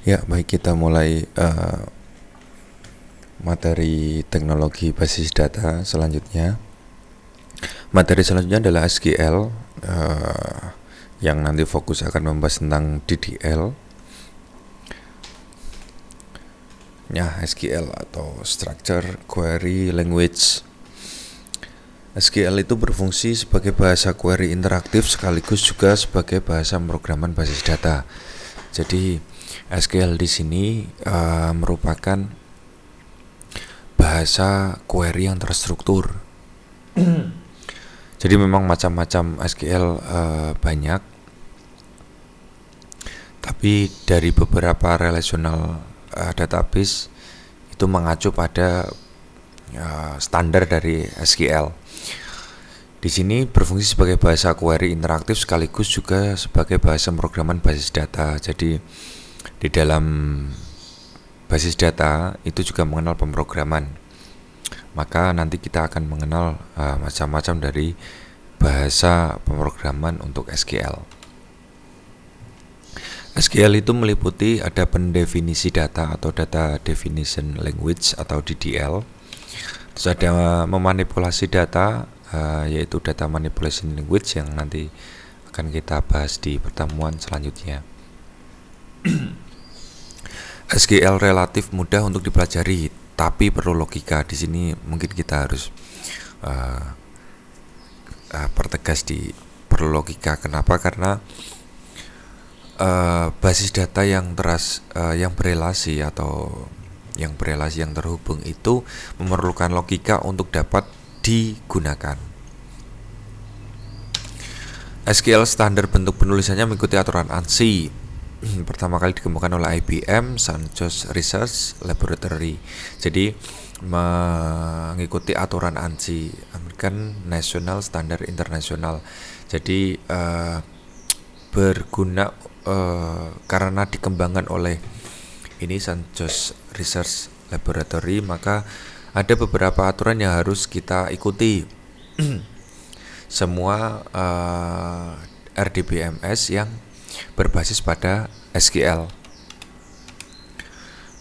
Ya, baik, kita mulai materi teknologi basis data selanjutnya. Materi selanjutnya adalah SQL, yang nanti fokus akan membahas tentang DDL. Ya, SQL atau Structure Query Language. SQL itu berfungsi sebagai bahasa query interaktif sekaligus juga sebagai bahasa pemrograman basis data. Jadi SQL di sini merupakan bahasa query yang terstruktur. Jadi memang macam-macam SQL banyak, tapi dari beberapa relational database itu mengacu pada standar dari SQL. Di sini berfungsi sebagai bahasa query interaktif sekaligus juga sebagai bahasa pemrograman basis data. Jadi di dalam basis data itu juga mengenal pemrograman. Maka nanti kita akan mengenal macam-macam dari bahasa pemrograman untuk SQL. SQL itu meliputi ada pendefinisi data atau Data Definition Language atau DDL. Terus ada memanipulasi data, yaitu Data Manipulation Language yang nanti akan kita bahas di pertemuan selanjutnya. SQL relatif mudah untuk dipelajari, tapi perlu logika. Di sini mungkin kita harus pertegas di perlu logika. Kenapa? Karena basis data yang berelasi atau yang terhubung itu memerlukan logika untuk dapat digunakan. SQL standar bentuk penulisannya mengikuti aturan ANSI. Pertama kali dikembangkan oleh IBM St. John's Research Laboratory. Jadi mengikuti aturan ANSI, American National Standard International. Jadi berguna karena dikembangkan oleh ini St. John's Research Laboratory, maka ada beberapa aturan yang harus kita ikuti. Semua RDBMS yang berbasis pada SQL.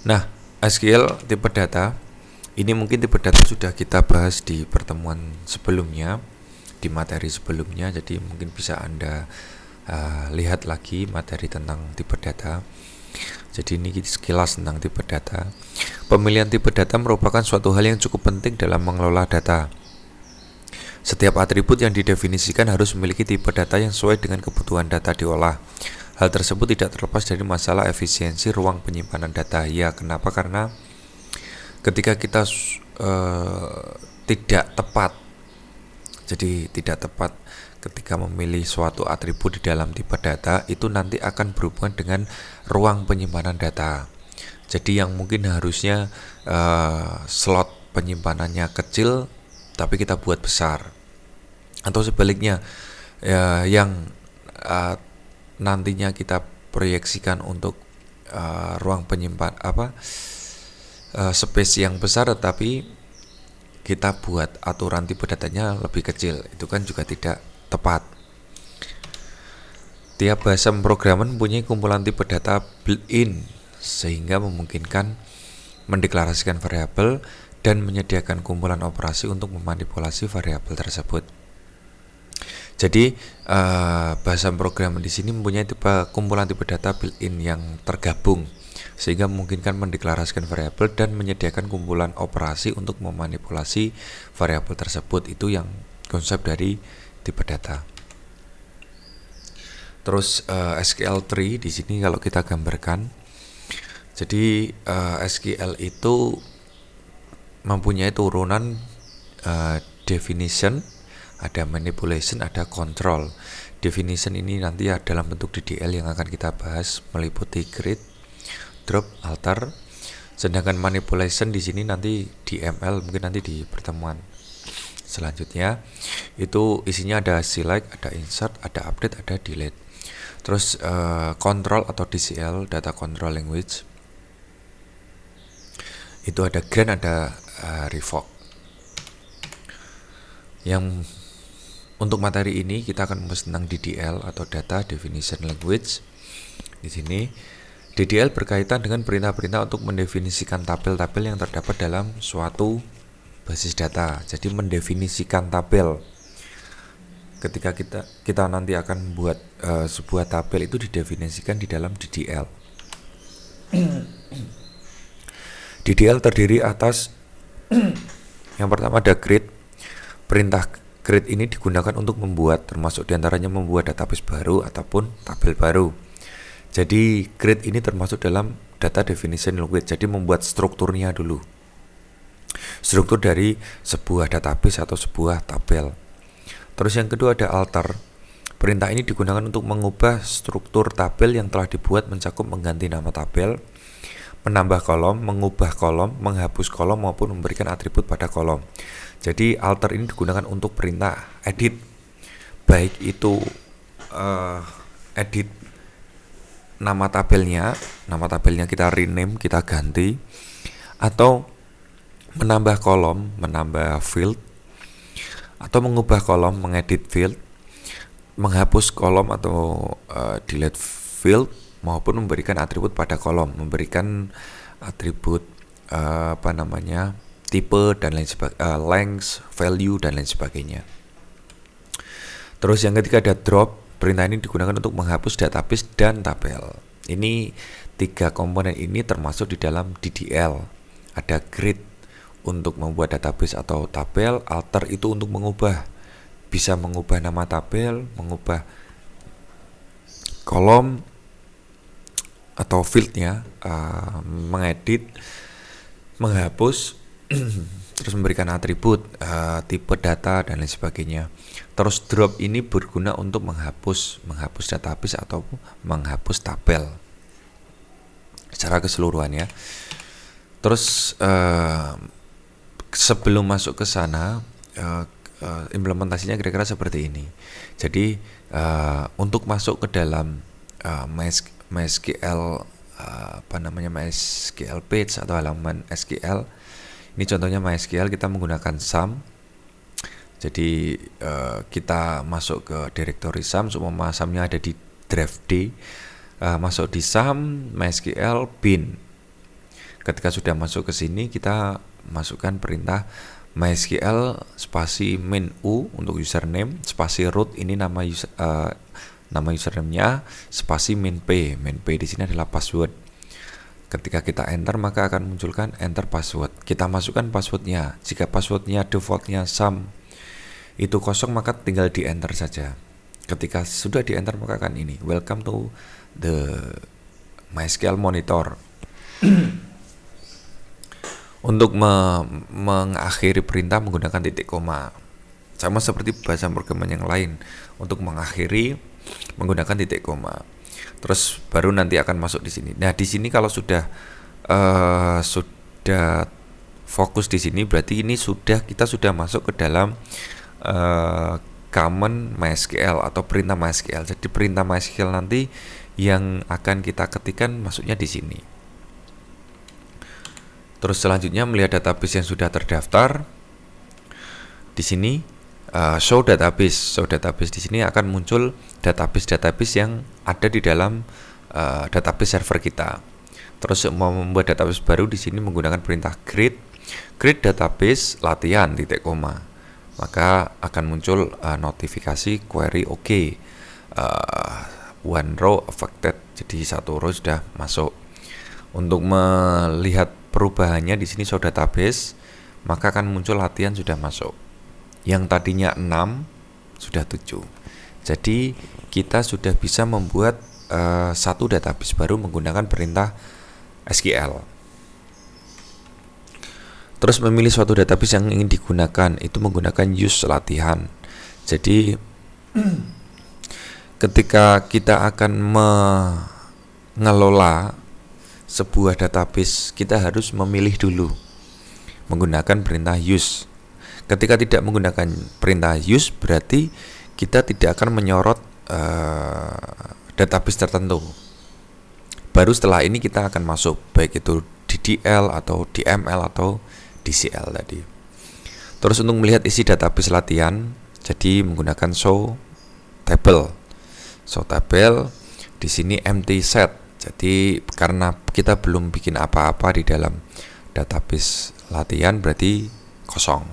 Nah, SQL tipe data ini mungkin tipe data sudah kita bahas di pertemuan sebelumnya, di materi sebelumnya. Jadi mungkin bisa Anda lihat lagi materi tentang tipe data. Jadi ini sekilas tentang tipe data. Pemilihan tipe data merupakan suatu hal yang cukup penting dalam mengelola data. Setiap atribut yang didefinisikan harus memiliki tipe data yang sesuai dengan kebutuhan data diolah. Hal tersebut tidak terlepas dari masalah efisiensi ruang penyimpanan data. Ya, kenapa? Karena ketika kita tidak tepat, jadi tidak tepat ketika memilih suatu atribut di dalam tipe data, itu nanti akan berhubungan dengan ruang penyimpanan data. Jadi yang mungkin harusnya slot penyimpanannya kecil, tapi kita buat besar. Atau sebaliknya, yang nantinya kita proyeksikan untuk ruang penyimpan space yang besar, tetapi kita buat aturan tipe datanya lebih kecil, itu kan juga tidak tepat. Tiap bahasa pemrograman mempunyai kumpulan tipe data built-in sehingga memungkinkan mendeklarasikan variabel dan menyediakan kumpulan operasi untuk memanipulasi variabel tersebut. Jadi bahasa pemrograman di sini mempunyai kumpulan tipe data built-in yang tergabung sehingga memungkinkan mendeklarasikan variabel dan menyediakan kumpulan operasi untuk memanipulasi variabel tersebut. Itu yang konsep dari tipe data. Terus SQL tree di sini kalau kita gambarkan, jadi SQL itu mempunyai turunan definition, ada manipulation, ada control. Definition ini nanti dalam bentuk DDL yang akan kita bahas, meliputi create, drop, alter. Sedangkan manipulation di sini nanti di ML, mungkin nanti di pertemuan selanjutnya. Itu isinya ada select, ada insert, ada update, ada delete. Terus control atau DCL, data control language, itu ada grant, ada revoke. Yang untuk materi ini kita akan membahas tentang DDL atau Data Definition Language. Di sini DDL berkaitan dengan perintah-perintah untuk mendefinisikan tabel-tabel yang terdapat dalam suatu basis data. Jadi mendefinisikan tabel. Ketika kita nanti akan membuat sebuah tabel, itu didefinisikan di dalam DDL. DDL terdiri atas yang pertama ada create. Perintah create ini digunakan untuk membuat, termasuk diantaranya membuat database baru ataupun tabel baru. Jadi create ini termasuk dalam data definition language. Jadi membuat strukturnya dulu, struktur dari sebuah database atau sebuah tabel. Terus yang kedua ada alter. Perintah ini digunakan untuk mengubah struktur tabel yang telah dibuat, mencakup mengganti nama tabel, menambah kolom, mengubah kolom, menghapus kolom, maupun memberikan atribut pada kolom. Jadi alter ini digunakan untuk perintah edit, baik itu edit nama tabelnya kita rename, kita ganti, atau menambah kolom, menambah field, atau mengubah kolom, mengedit field, menghapus kolom atau delete field, maupun memberikan atribut pada kolom, memberikan atribut tipe dan lain sebagainya, length, value dan lain sebagainya. Terus yang ketiga ada drop. Perintah ini digunakan untuk menghapus database dan tabel. Ini 3 komponen ini termasuk di dalam DDL. Ada create untuk membuat database atau tabel, alter itu untuk mengubah, bisa mengubah nama tabel, mengubah kolom atau fieldnya, mengedit, menghapus, terus memberikan atribut, tipe data dan lain sebagainya. Terus drop ini berguna untuk menghapus database atau menghapus tabel secara keseluruhan ya. Terus sebelum masuk ke sana, implementasinya kira-kira seperti ini. Jadi untuk masuk ke dalam MySQL MySQL page atau halaman SQL, ini contohnya MySQL, kita menggunakan SAM. Jadi kita masuk ke directory SAM, semua SAM-nya ada di drive D. Masuk di SAM MySQL bin. Ketika sudah masuk ke sini, kita masukkan perintah MySQL spasi min u untuk username, spasi root ini nama username-nya, spasi min p di sini adalah password. Ketika kita enter, maka akan munculkan enter password. Kita masukkan passwordnya. Jika passwordnya defaultnya SAM itu kosong, maka tinggal di enter saja. Ketika sudah di enter, maka akan ini welcome to the MySQL monitor. Untuk mengakhiri perintah menggunakan titik koma, sama seperti bahasa programan yang lain. Untuk mengakhiri menggunakan titik koma, terus baru nanti akan masuk di sini. Nah, di sini kalau sudah fokus di sini, berarti ini kita sudah masuk ke dalam command MySQL atau perintah MySQL. Jadi perintah MySQL nanti yang akan kita ketikkan masuknya di sini. Terus selanjutnya melihat database yang sudah terdaftar. Di sini show database di sini akan muncul database yang ada di dalam database server kita. Terus mau membuat database baru, di sini menggunakan perintah create database latihan titik koma. Maka akan muncul notifikasi query OK, one row affected. Jadi satu row sudah masuk. Untuk melihat perubahannya di sini show database, maka akan muncul latihan sudah masuk. Yang tadinya 6 sudah 7. Jadi kita sudah bisa membuat satu database baru menggunakan perintah SQL. Terus memilih suatu database yang ingin digunakan, itu menggunakan use latihan. Jadi ketika kita akan mengelola sebuah database, kita harus memilih dulu menggunakan perintah use. Ketika tidak menggunakan perintah use, berarti kita tidak akan menyorot database tertentu. Baru setelah ini kita akan masuk, baik itu DDL atau DML atau DCL tadi. Terus untuk melihat isi database latihan, jadi menggunakan show table. Di sini empty set. Jadi karena kita belum bikin apa-apa di dalam database latihan, berarti kosong.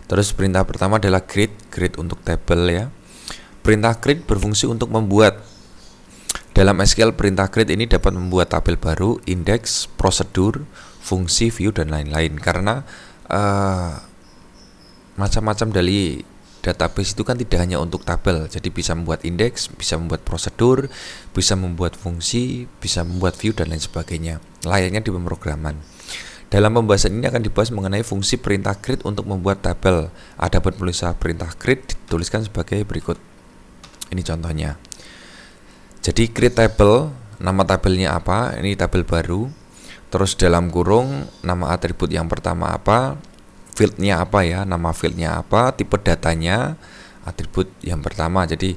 Terus perintah pertama adalah create untuk tabel ya. Perintah create berfungsi untuk membuat. Dalam SQL, perintah create ini dapat membuat tabel baru, indeks, prosedur, fungsi, view, dan lain-lain. Karena macam-macam dari database itu kan tidak hanya untuk tabel, jadi bisa membuat indeks, bisa membuat prosedur, bisa membuat fungsi, bisa membuat view, dan lain sebagainya, layaknya di pemrograman. Dalam pembahasan ini akan dibahas mengenai fungsi perintah create untuk membuat tabel. Adapun penulisan perintah create dituliskan sebagai berikut. Ini contohnya. Jadi create table, nama tabelnya apa? Ini tabel baru. Terus dalam kurung nama atribut yang pertama apa? Fieldnya apa ya, nama fieldnya apa, tipe datanya, atribut yang pertama. Jadi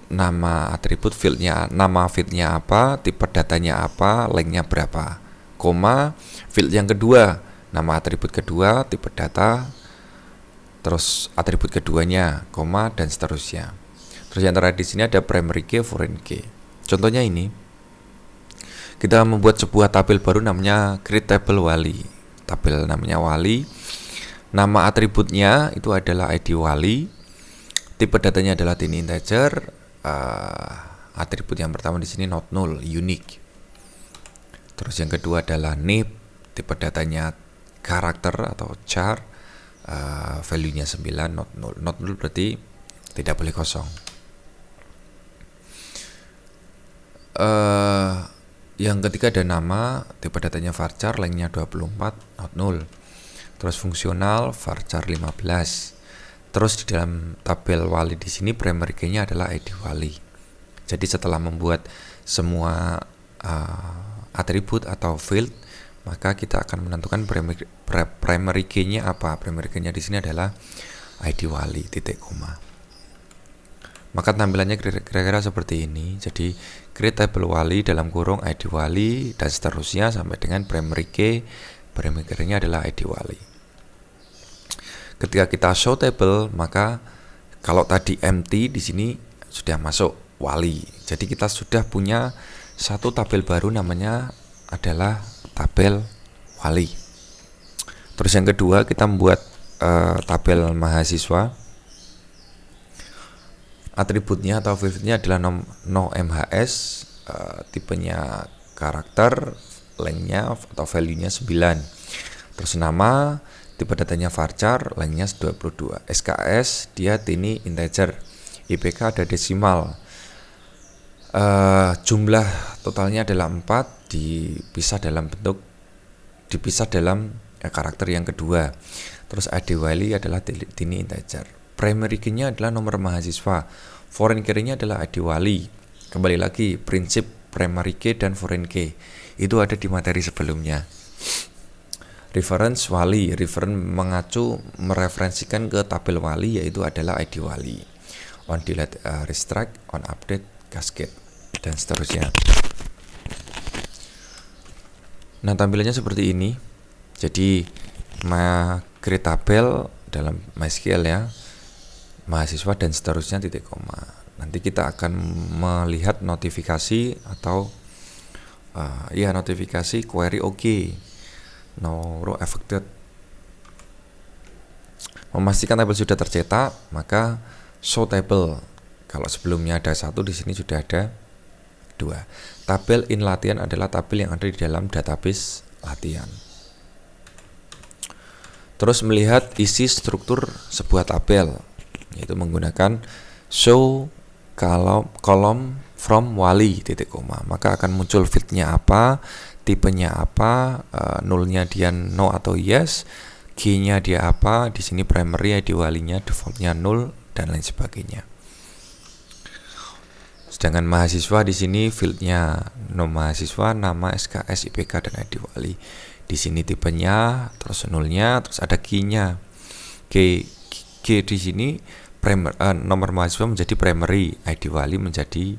nama atribut fieldnya, nama fieldnya apa, tipe datanya apa, lengthnya berapa, koma, field yang kedua, nama atribut kedua, tipe data, terus atribut keduanya, koma, dan seterusnya. Terus yang terakhir di sini ada primary key, foreign key. Contohnya ini, kita membuat sebuah tabel baru namanya create table wali. Tabel namanya wali. Nama atributnya itu adalah ID wali, tipe datanya adalah ini integer, atribut yang pertama di sini not null, unique. Terus yang kedua adalah name, tipe datanya karakter atau char, value-nya 9, not null. Not null berarti tidak boleh kosong. Yang ketiga ada nama, tipe datanya varchar, lengthnya 24, not null. Terus fungsional varchar 15. Terus di dalam tabel wali di sini primary key-nya adalah ID wali. Jadi setelah membuat semua atribut atau field, maka kita akan menentukan primary key-nya apa. Primary key-nya di sini adalah ID wali titik koma. Maka tampilannya kira-kira seperti ini. Jadi create table wali dalam kurung ID wali dan seterusnya sampai dengan primary key. Primary key-nya adalah ID wali. Ketika kita show table, maka kalau tadi empty di sini sudah masuk wali. Jadi kita sudah punya satu tabel baru namanya adalah tabel wali. Terus yang kedua kita membuat tabel mahasiswa. Atributnya atau fieldnya adalah no MHS, tipenya karakter, lengthnya atau value-nya 9. Terus nama, tipe datanya varchar, lengthnya 22. SKS dia ini integer, IPK ada desimal. Jumlah totalnya adalah 4, dipisah dalam karakter yang kedua. Terus ID wali adalah ini integer. Primary key-nya adalah nomor mahasiswa. Foreign key-nya adalah ID wali. Kembali lagi, prinsip primary key dan foreign key itu ada di materi sebelumnya. Reference wali, mengacu mereferensikan ke tabel wali, yaitu adalah ID wali. On delete, restrict, on update, cascade, dan seterusnya. Nah, tampilannya seperti ini. Jadi create tabel dalam MySQL ya, mahasiswa dan seterusnya titik koma. Nanti kita akan melihat notifikasi atau notifikasi query OK, no row affected. Memastikan tabel sudah tercetak, maka show table. Kalau sebelumnya ada 1, di sini sudah ada 2. Tabel in latihan adalah tabel yang ada di dalam database latihan. Terus melihat isi struktur sebuah tabel, yaitu menggunakan show column from wali titik koma. Maka akan muncul fieldnya apa, tipenya apa, nullnya dia no atau yes, key-nya dia apa, di sini primary ID walinya defaultnya null, dan lain sebagainya. Sedangkan mahasiswa di sini fieldnya no mahasiswa, nama, SKS, IPK, dan ID wali. Di sini tipenya, terus nullnya, terus ada key-nya. Key di sini nomor mahasiswa menjadi primary, ID wali menjadi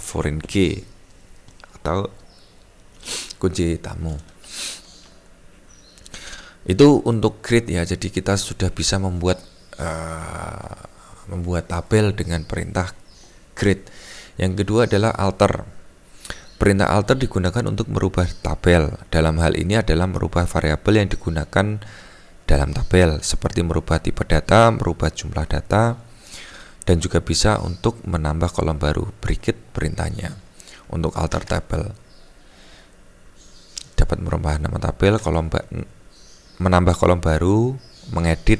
foreign key atau kunci tamu. Itu untuk create ya. Jadi kita sudah bisa membuat tabel dengan perintah create. Yang kedua adalah alter. Perintah alter digunakan untuk merubah tabel. Dalam hal ini adalah merubah variabel yang digunakan dalam tabel, seperti merubah tipe data, merubah jumlah data, dan juga bisa untuk menambah kolom baru. Berikut perintahnya. Untuk alter tabel, dapat merubah nama tabel, menambah kolom baru, mengedit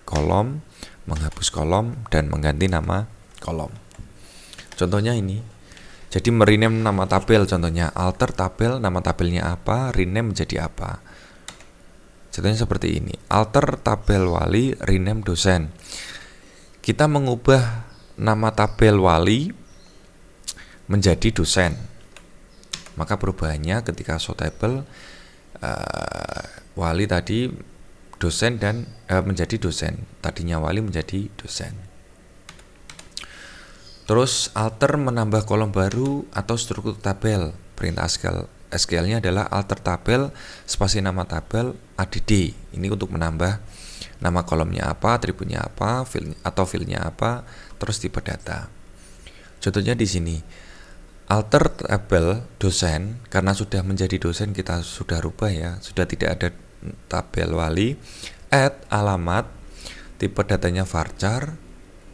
kolom, menghapus kolom, dan mengganti nama kolom. Contohnya ini. Jadi merename nama tabel, contohnya alter tabel, nama tabelnya apa, rename menjadi apa. Contohnya seperti ini. Alter tabel wali, rename dosen. Kita mengubah nama tabel wali menjadi dosen. Maka perubahannya ketika show table wali tadi dosen dan menjadi dosen. Tadinya wali menjadi dosen. Terus alter menambah kolom baru atau struktur tabel. Perintah SQL-nya adalah alter tabel spasi nama tabel add. Ini untuk menambah nama kolomnya apa, atributnya apa, fieldnya apa, terus tipe data. Contohnya di sini. Alter tabel dosen, karena sudah menjadi dosen kita sudah rubah ya, sudah tidak ada tabel wali. Add alamat, tipe datanya varchar,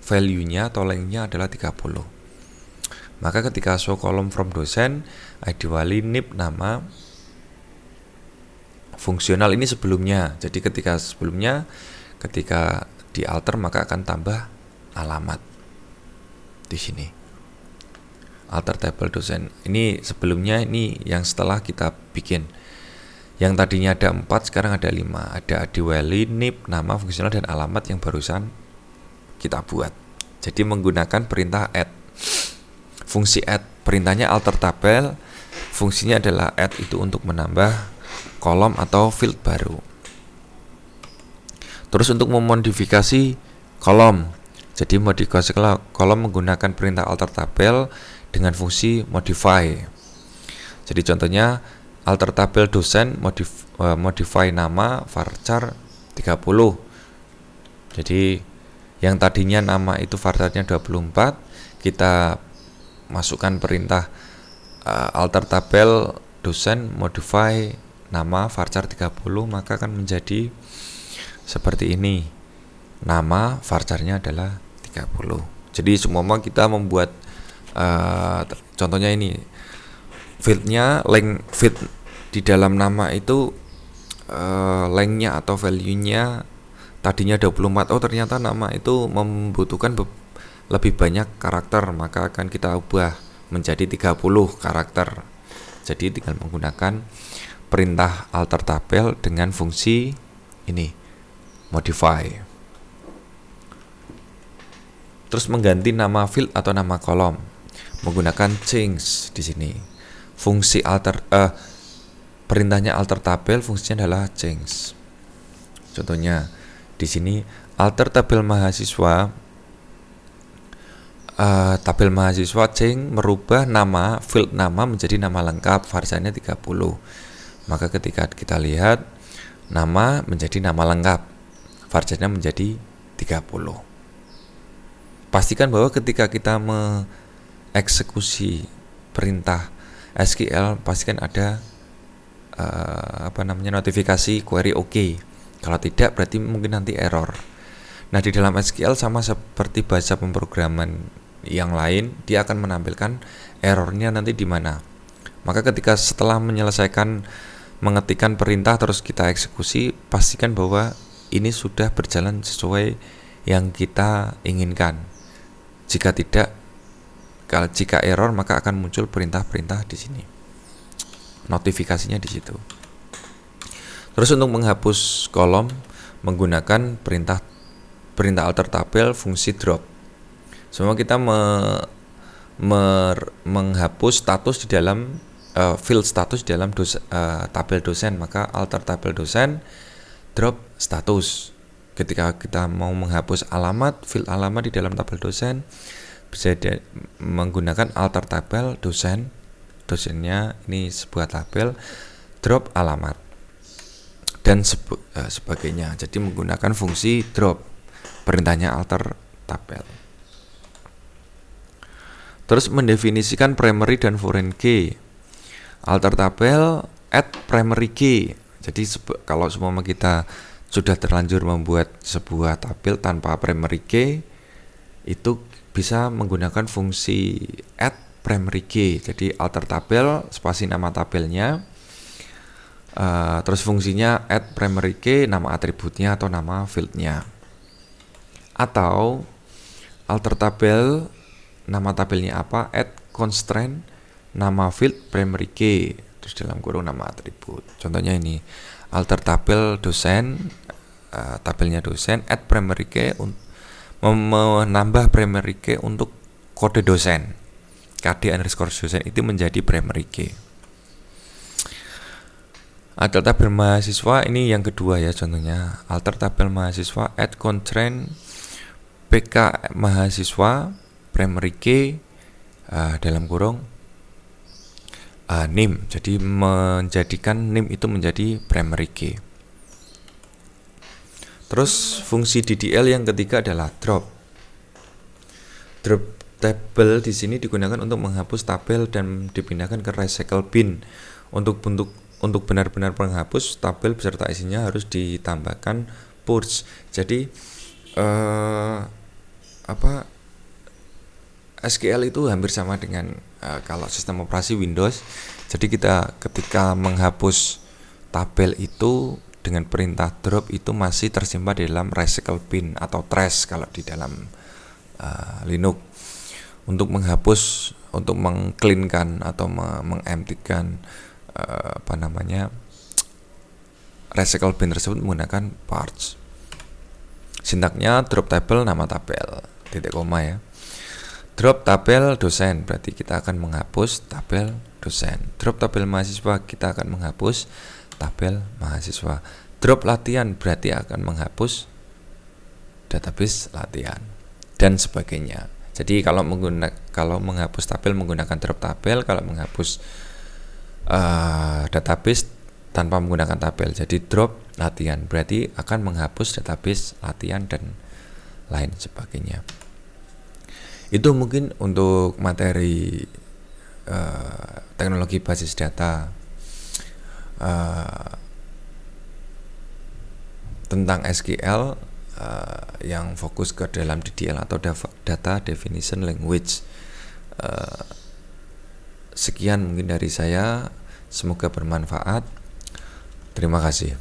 value-nya atau length-nya adalah 30. Maka ketika show column from dosen, ID wali, nip nama, fungsional ini sebelumnya. Jadi ketika di alter maka akan tambah alamat di sini. Alter table dosen. Ini sebelumnya, ini yang setelah kita bikin. Yang tadinya ada 4 sekarang ada 5. Ada ID wali, nip nama, fungsional, dan alamat yang barusan kita buat. Jadi menggunakan perintah add. Fungsi add, perintahnya alter tabel, fungsinya adalah add itu untuk menambah kolom atau field baru. Terus untuk memodifikasi kolom, jadi modifikasi kolom menggunakan perintah alter tabel dengan fungsi modify. Jadi contohnya alter tabel dosen, modify nama varchar 30. Jadi yang tadinya nama itu varcharnya 24, kita masukkan perintah alter tabel dosen modify nama varchar 30, maka akan menjadi seperti ini. Nama varcharnya adalah 30. Jadi semua kita membuat contohnya ini. Fieldnya, length field di dalam nama itu length-nya atau value-nya tadinya 24, ternyata nama itu membutuhkan lebih banyak karakter, maka akan kita ubah menjadi 30 karakter. Jadi tinggal menggunakan perintah alter tabel dengan fungsi ini, modify. Terus mengganti nama field atau nama kolom menggunakan change di sini. Fungsi perintahnya alter tabel, fungsinya adalah change. Contohnya di sini alter tabel mahasiswa, tabel mahasiswa change merubah nama field nama menjadi nama lengkap, varcharnya 30. Maka ketika kita lihat nama menjadi nama lengkap, varcharnya menjadi 30. Pastikan bahwa ketika kita mengeksekusi perintah SQL, pastikan ada notifikasi query OK. Kalau tidak berarti mungkin nanti error. Nah, di dalam SQL sama seperti bahasa pemrograman yang lain, dia akan menampilkan errornya nanti di mana. Maka ketika setelah menyelesaikan mengetikkan perintah terus kita eksekusi, pastikan bahwa ini sudah berjalan sesuai yang kita inginkan. Jika error maka akan muncul perintah-perintah di sini. Notifikasinya di situ. Terus untuk menghapus kolom menggunakan perintah alter tabel fungsi drop. Semua kita menghapus status di dalam field status di dalam tabel dosen, maka alter tabel dosen drop status. Ketika kita mau menghapus alamat, field alamat di dalam tabel dosen bisa menggunakan alter tabel dosen. Dosennya ini sebuah tabel, drop alamat dan sebagainya. Jadi menggunakan fungsi drop, perintahnya alter tabel. Terus mendefinisikan primary dan foreign key. Alter tabel add primary key. Jadi kalau semua kita sudah terlanjur membuat sebuah tabel tanpa primary key, itu bisa menggunakan fungsi add primary key. Jadi alter tabel spasi nama tabelnya, terus fungsinya add primary key, nama atributnya atau nama fieldnya. Atau alter tabel, nama tabelnya apa, add constraint, nama field primary key, terus dalam kurung nama atribut. Contohnya ini alter tabel dosen, tabelnya dosen, add primary key, menambah primary key untuk kode dosen, kd_dosen itu menjadi primary key. Alter tabel mahasiswa ini yang kedua ya, contohnya alter tabel mahasiswa add constraint pk mahasiswa primary key, dalam kurung name, jadi menjadikan name itu menjadi primary key. Terus fungsi DDL yang ketiga adalah drop. Drop tabel di sini digunakan untuk menghapus tabel dan dipindahkan ke recycle bin. Untuk benar-benar menghapus tabel beserta isinya harus ditambahkan purge. Jadi SQL itu hampir sama dengan kalau sistem operasi Windows. Jadi kita ketika menghapus tabel itu dengan perintah drop itu masih tersimpan di dalam recycle bin atau trash kalau di dalam Linux. Untuk menghapus, untuk mengcleankan atau mengemptikan recycle bin tersebut menggunakan purge. Sintaknya drop tabel nama tabel titik koma ya. Drop tabel dosen berarti kita akan menghapus tabel dosen. Drop tabel mahasiswa kita akan menghapus tabel mahasiswa. Drop latihan berarti akan menghapus database latihan dan sebagainya. Jadi kalau menghapus tabel menggunakan drop tabel, kalau menghapus database tanpa menggunakan tabel. Jadi drop latihan berarti akan menghapus database latihan dan lain sebagainya. Itu mungkin untuk materi teknologi basis data tentang SQL yang fokus ke dalam DDL atau Data Definition Language. Sekian mungkin dari saya, semoga bermanfaat. Terima kasih.